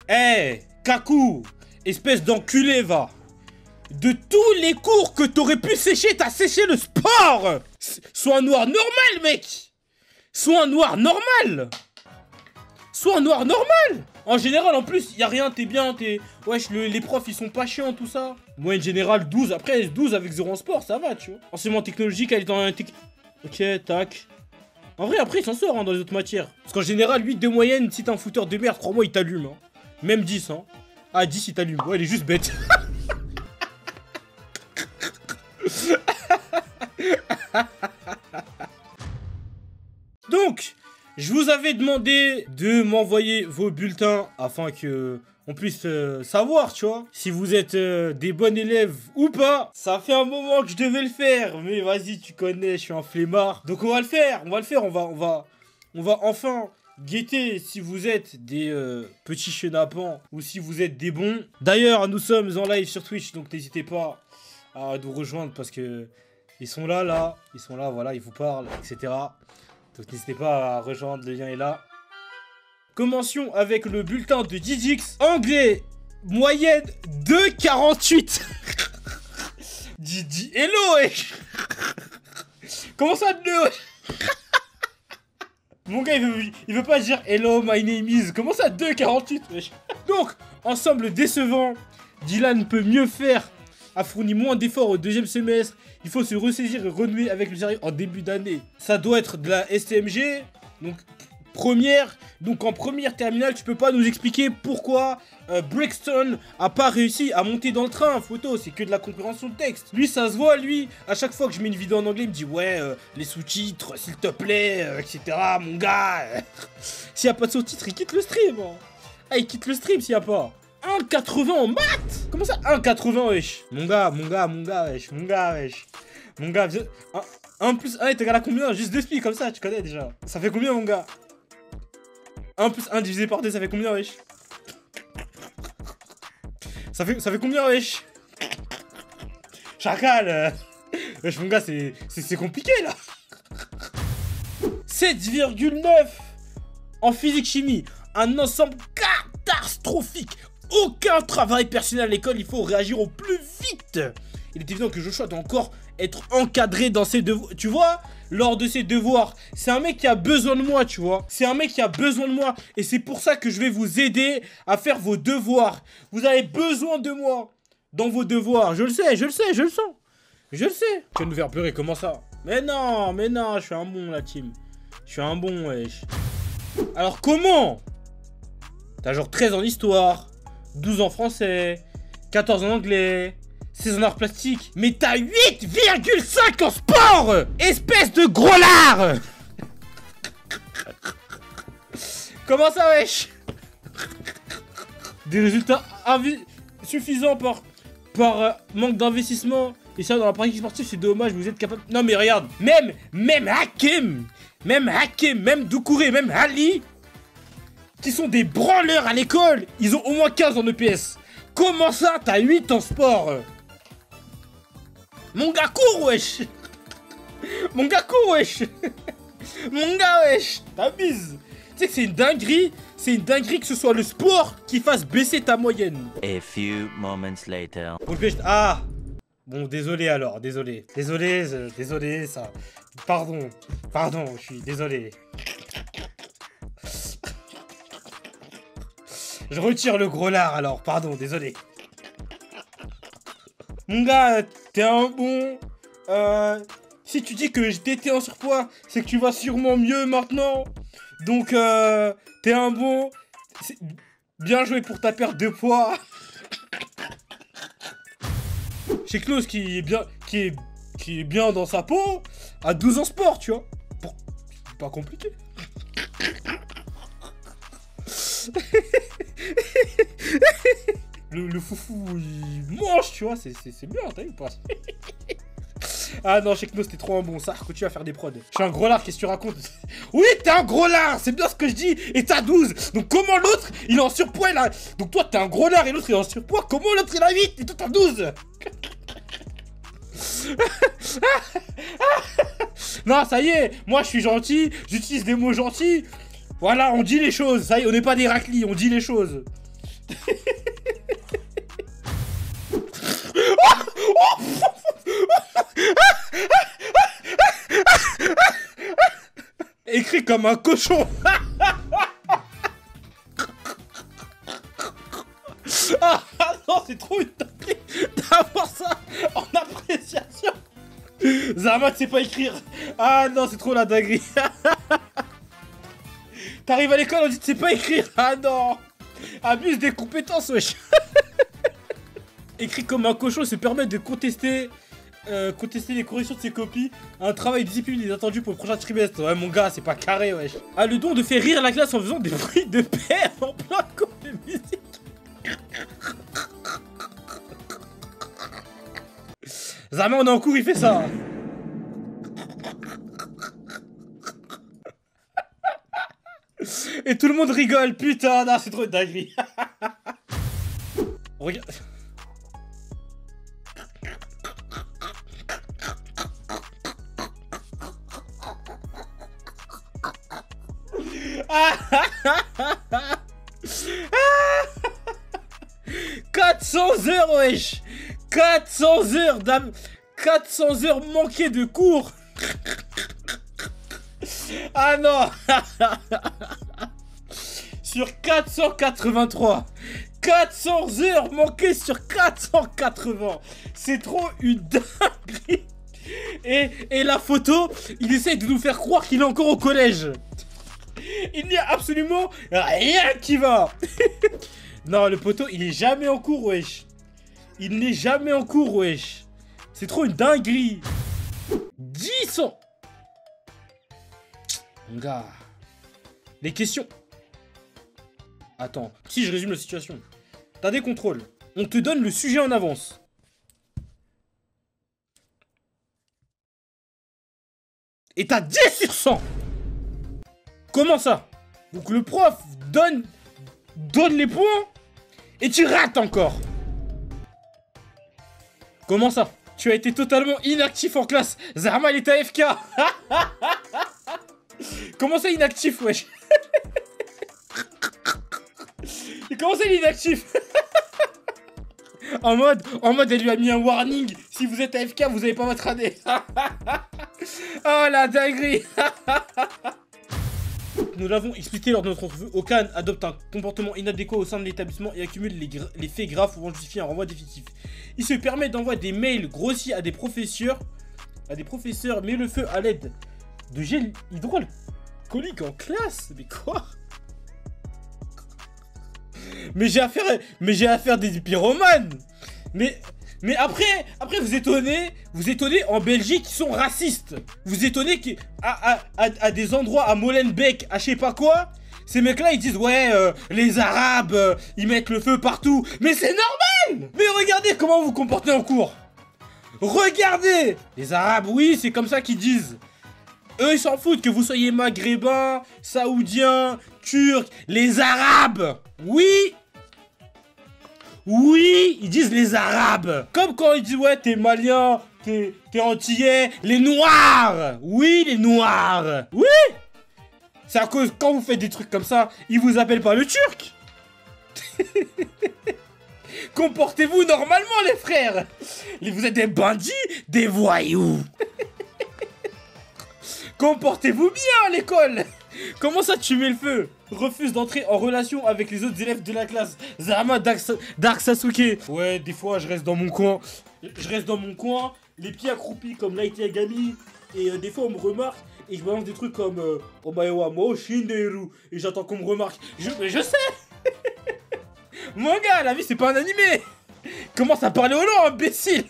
Eh, Kaku, espèce d'enculé, va. De tous les cours que t'aurais pu sécher, t'as séché le sport. Sois un noir normal, mec. Sois un noir normal. Sois un noir normal. En général, en plus, y a rien, t'es bien, t'es... Wesh, les profs, ils sont pas chiants, tout ça. Moyenne générale, 12. Après, 12 avec 0 en sport, ça va, tu vois. Enseignement technologique, elle est dans un... Ok, tac. En vrai, après, il s'en sort, hein, dans les autres matières. Parce qu'en général, 8 de moyenne, si t'es un fouteur de merde, crois-moi, il t'allume, hein. Même 10, hein. Ah, 10, il t'allume. Ouais, il est juste bête. Donc, je vous avais demandé de m'envoyer vos bulletins afin que on puisse savoir, tu vois, si vous êtes des bons élèves ou pas. Ça fait un moment que je devais le faire, mais vas-y, tu connais, je suis un flemmard. Donc on va le faire, on va enfin guetter si vous êtes des petits chenapans ou si vous êtes des bons. D'ailleurs, nous sommes en live sur Twitch, donc n'hésitez pas à nous rejoindre parce que ils sont là, voilà, ils vous parlent, etc. Donc n'hésitez pas à rejoindre, le lien est là. Commencions avec le bulletin de Didix. Anglais, moyenne 2,48. Didi, hello, wesh. Comment ça, 2? Mon gars, il veut pas dire hello, my name is. Comment ça, 2,48, wesh? Donc, ensemble décevant, Dylan peut mieux faire, a fourni moins d'efforts au deuxième semestre. Il faut se ressaisir et renouer avec le sérieux en début d'année. Ça doit être de la STMG, donc première. Donc en première terminale, tu peux pas nous expliquer pourquoi Brixton a pas réussi à monter dans le train. Photo, c'est que de la compréhension de texte. Lui, ça se voit, lui. À chaque fois que je mets une vidéo en anglais, il me dit ouais, les sous-titres, s'il te plaît, etc. Mon gars. S'il y a pas de sous-titres, il quitte le stream. Hein. Ah, il quitte le stream s'il y a pas. 1,80 en maths. Comment ça 1,80 wesh? Mon gars, wesh. Mon gars, 1 plus 1 est égal à combien? Juste 2 spies comme ça, tu connais déjà. Ça fait combien, mon gars? 1 plus 1 divisé par 2, ça fait combien, wesh? Ça fait combien, wesh? Chacal. Wesh, mon gars, c'est compliqué, là. 7,9 en physique-chimie. Un ensemble catastrophique. Aucun travail personnel à l'école, il faut réagir au plus vite. Il est évident que Joshua doit encore être encadré dans ses devoirs. Tu vois, lors de ses devoirs, c'est un mec qui a besoin de moi, tu vois. C'est un mec qui a besoin de moi. Et c'est pour ça que je vais vous aider à faire vos devoirs. Vous avez besoin de moi dans vos devoirs. Je le sais, je le sens. Je le sais. Tu vas nous faire pleurer, comment ça? Mais non, je suis un bon, la team. Je suis un bon, wesh. Alors comment? T'as genre 13 en histoire, 12 en français, 14 en anglais, 16 en arts plastiques, mais t'as 8,5 en sport. Espèce de gros lard. Comment ça, wesh? Des résultats suffisants par manque d'investissement. Et ça, dans la pratique sportive, c'est dommage, vous êtes capable... Non, mais regarde, même Hakim, même Doucouré, même Ali, qui sont des branleurs à l'école, ils ont au moins 15 en EPS. Comment ça, t'as 8 en sport? Mon gars court, wesh. Mon gars, wesh. T'abuses. Tu sais que c'est une dinguerie que ce soit le sport qui fasse baisser ta moyenne. A few moments later. Ah. Bon, désolé alors, désolé, ça... Pardon, je suis désolé. Je retire le gros lard alors, pardon, désolé. Mon gars, t'es un bon... si tu dis que j'étais en surpoids, c'est que tu vas sûrement mieux maintenant. Donc, t'es un bon... Bien joué pour ta perte de poids. Chez Klaus qui est bien dans sa peau, à 12 ans sport, tu vois. Bon, c'est pas compliqué. le foufou, il mange, tu vois, c'est bien, t'as vu ou pas? Ah non, chez Klaus, t'es trop un bon, ça, continue à faire des prods. Je suis un gros lard, qu'est-ce que tu racontes? Oui, t'es un gros lard, c'est bien ce que je dis, et t'as 12. Donc comment l'autre, il est en surpoids, là? Donc toi, t'es un gros lard et l'autre, il est en surpoids. Comment l'autre, il a 8 et toi, t'as 12? Non, ça y est, moi je suis gentil, j'utilise des mots gentils. Voilà, on dit les choses, ça y est, on n'est pas des raclis, on dit les choses. Écrit comme un cochon. Ah non, c'est trop une dinguerie d'avoir ça en appréciation. Zama, tu sais pas écrire. Ah non, c'est trop la dinguerie. T'arrives à l'école, on dit tu sais pas écrire. Ah non. Abuse des compétences, wesh. Écrit comme un cochon, se permet de contester les corrections de ses copies. Un travail discipliné est attendu pour le prochain trimestre. Ouais, mon gars, c'est pas carré, wesh. A le don de faire rire la classe en faisant des bruits de paix en plein cours de musique. Zama, on est en cours, il fait ça. Et tout le monde rigole, putain, non, c'est trop une dinguerie. Regarde. Ah 400 heures, wesh. 400 heures 400 heures manquées de cours. Ah non. Sur 483. 400 heures manquées sur 480. C'est trop une dinguerie. Et la photo, il essaye de nous faire croire qu'il est encore au collège. Il n'y a absolument rien qui va. Non, le poteau, il est jamais en cours, wesh. Il n'est jamais en cours, wesh. C'est trop une dinguerie. 10 ans. Mon gars. Les questions. Attends, si je résume la situation. T'as des contrôles. On te donne le sujet en avance. Et t'as 10 sur 100. Comment ça? Donc le prof donne les points et tu rates encore. Comment ça? Tu as été totalement inactif en classe. Zama, il est AFK. Comment ça inactif, wesh? Et comment ça il est inactif? En mode, elle lui a mis un warning. Si vous êtes AFK, vous avez pas votre année. Oh la dinguerie. Nous l'avons expliqué lors de notre entrevue, Okan adopte un comportement inadéquat au sein de l'établissement et accumule les faits graves pouvant justifier un renvoi définitif. Il se permet d'envoyer des mails grossiers à des professeurs, met le feu à l'aide de gel hydroalcoolique en classe. Mais quoi? Mais j'ai affaire des pyromanes. Mais après vous étonnez en Belgique, ils sont racistes. Vous étonnez qu'à des endroits, à Molenbeek, à je sais pas quoi, ces mecs-là, ils disent, ouais, les Arabes, ils mettent le feu partout. Mais c'est normal. Mais regardez comment vous vous comportez en cours. Regardez. Les Arabes, oui, c'est comme ça qu'ils disent. Eux, ils s'en foutent que vous soyez maghrébins, saoudiens, turcs, les Arabes. Oui. Oui, ils disent les Arabes. Comme quand ils disent, ouais, t'es malien, t'es antillais, les Noirs. Oui, les Noirs. Oui. C'est à cause, quand vous faites des trucs comme ça, ils vous appellent pas le Turc. Comportez-vous normalement, les frères. Vous êtes des bandits, des voyous. Comportez-vous bien à l'école. Comment ça tu mets le feu? Refuse d'entrer en relation avec les autres élèves de la classe. Zama, Dark Sasuke. Ouais, des fois je reste dans mon coin. Les pieds accroupis comme Light Yagami. Et des fois on me remarque et je balance des trucs comme Omaewa mo Shinderu. Et j'attends qu'on me remarque. Mais je sais. Mon gars, la vie c'est pas un animé. Commence à parler au long, imbécile.